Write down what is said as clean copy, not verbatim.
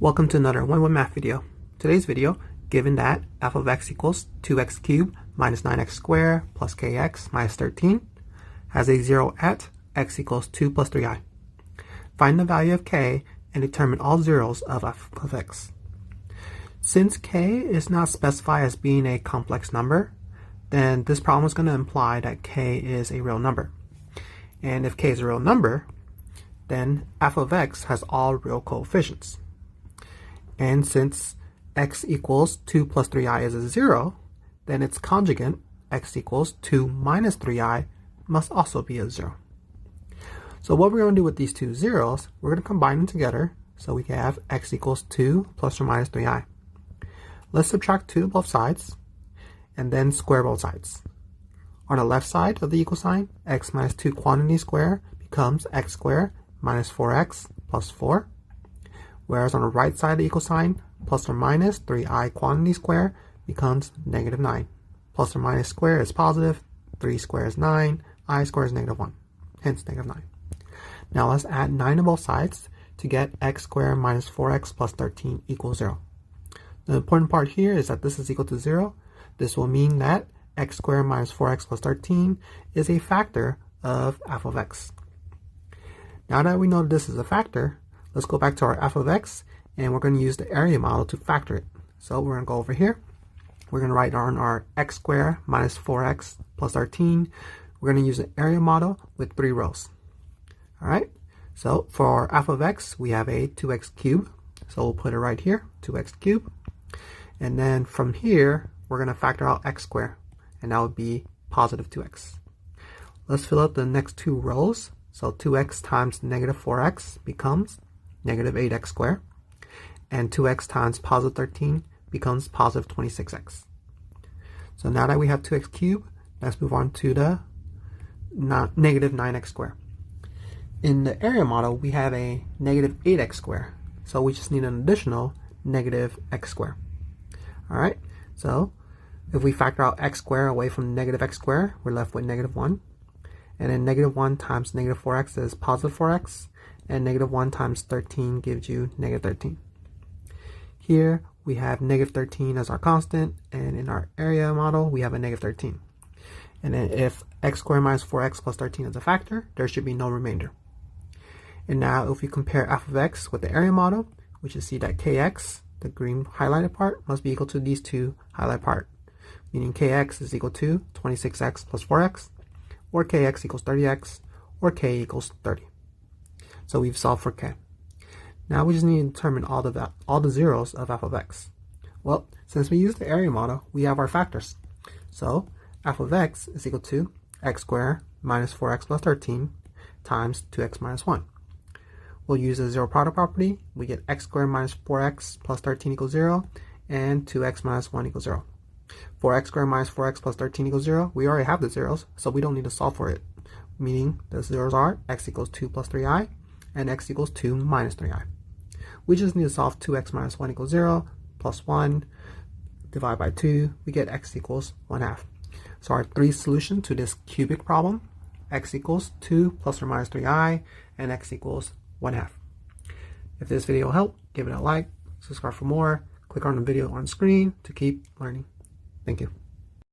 Welcome to another one-word math video. Today's video, given that f of x equals 2x cubed minus 9x squared plus kx minus 13, has a 0 at x equals 2 plus 3i. Find the value of k and determine all zeros of f of x. Since k is not specified as being a complex number, then this problem is going to imply that k is a real number. And if k is a real number, then f of x has all real coefficients. And since x equals 2 plus 3i is a 0, then its conjugate, x equals 2 minus 3i, must also be a 0. So what we're going to do with these two zeros, we're going to combine them together so we can have x equals 2 plus or minus 3i. Let's subtract 2 to both sides and then square both sides. On the left side of the equal sign, x minus 2 quantity squared becomes x squared minus 4x plus 4. Whereas on the right side of the equal sign, plus or minus 3i quantity squared becomes negative 9. Plus or minus squared is positive, 3 squared is 9, I squared is negative 1, hence negative 9. Now let's add 9 to both sides to get x squared minus 4x plus 13 equals 0. The important part here is that this is equal to 0. This will mean that x squared minus 4x plus 13 is a factor of f of x. Now that we know that this is a factor, let's go back to our f of x, and we're going to use the area model to factor it. So we're going to go over here. We're going to write on our x squared minus 4x plus 13. We're going to use the area model with 3 rows. All right. So for our f of x, we have a 2x cubed. So we'll put it right here, 2x cubed. And then from here, we're going to factor out x squared, and that would be positive 2x. Let's fill out the next 2 rows. So 2x times negative 4x becomes negative 8x squared, and 2x times positive 13 becomes positive 26x. So now that we have 2x cubed, let's move on to the negative 9x squared. In the area model, we have a negative 8x squared, so we just need an additional negative x squared. All right, so if we factor out x squared away from negative x squared, we're left with negative 1. And then negative 1 times negative 4x is positive 4x. And negative 1 times 13 gives you negative 13. Here we have negative 13 as our constant, and in our area model we have a negative 13. And then if x squared minus 4x plus 13 is a factor, there should be no remainder. And now if we compare f of x with the area model, we should see that kx, the green highlighted part, must be equal to these two highlighted parts, meaning kx is equal to 26x plus 4x, or kx equals 30x, or k equals 30. So we've solved for k. Now we just need to determine all the zeros of f of x. Well, since we use the area model, we have our factors. So f of x is equal to x squared minus 4x plus 13 times 2x minus 1. We'll use the zero product property. We get x squared minus 4x plus 13 equals 0, and 2x minus 1 equals 0. For x squared minus 4x plus 13 equals 0, we already have the zeros, so we don't need to solve for it. Meaning the zeros are x equals 2 plus 3i, and x equals 2 minus 3i. We just need to solve 2x minus 1 equals 0, plus 1, divide by 2, we get x equals 1/2. So our 3 solutions to this cubic problem, x equals 2 plus or minus 3i, and x equals 1/2. If this video helped, give it a like, subscribe for more, click on the video on screen to keep learning. Thank you.